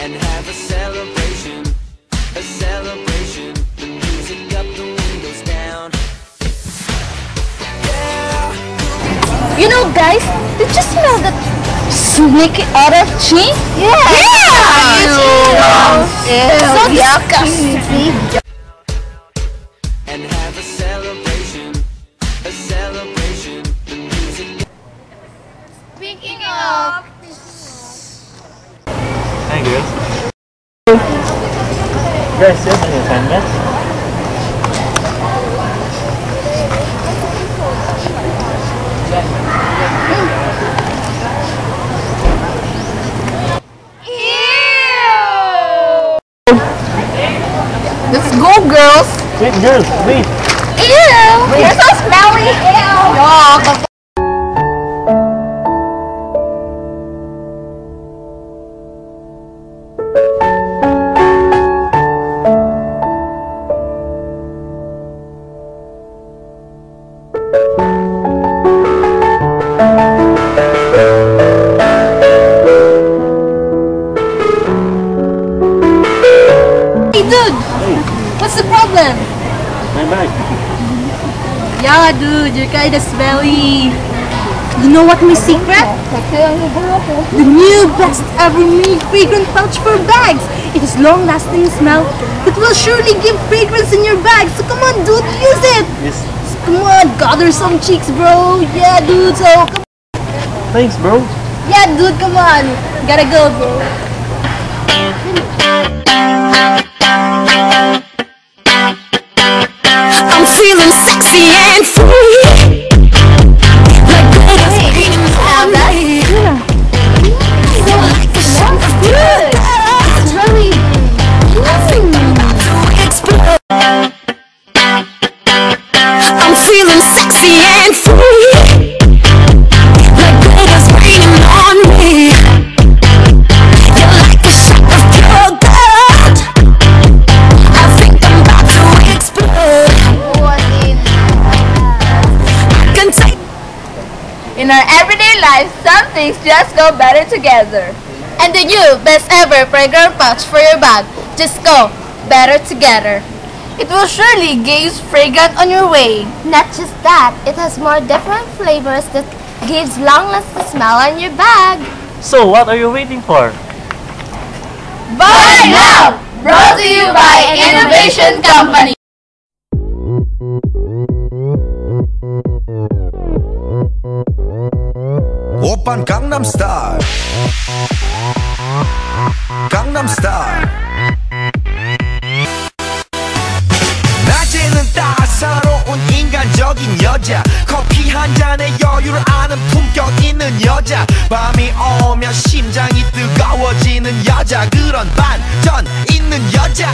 and have a celebration, a celebration. The music up, the windows down. You know, guys, did you smell that sneaky odor of cheese? Yeah! So disgusting! And have a celebration, a celebration. The music. Speaking of... Hi girls. Guys, you have any assignments? Let's go, girls! Wait, girls, wait! Ew! You're so smelly! Ew! Hey, dude! What's the problem? My bag. Yeah, dude, you're kinda smelly. You know what my secret? The new best ever mini fragrant pouch for bags. It has long-lasting smell that will surely give fragrance in your bag. So come on, dude, use it. Yes. Come on, gather some cheeks, bro. Yeah, dude. So come. Thanks, bro. Yeah, dude, come on. Gotta go, bro. I'm feeling sexy and free, like glitter raining on me. So like a shot of good. It's really I think I'm about to explode. I'm feeling sexy and free, like glitter's raining on me. You're like a shot of pure gold. I think I'm about to explode. Can take In our everyday life, some things just go better together. And the new best ever fragrant pouch for your bag just go better together. It will surely gaze fragrant on your way. Not just that, it has more different flavors that gives long-lasting smell on your bag. So, what are you waiting for? Buy now! Brought to you by Innovation Company. 오빤 강남스타일 강남스타일 낮에는 따사로운 인간적인 여자 커피 한 잔에 여유를 아는 품격 있는 여자 밤이 오면 심장이 뜨거워지는 여자 그런 반전 있는 여자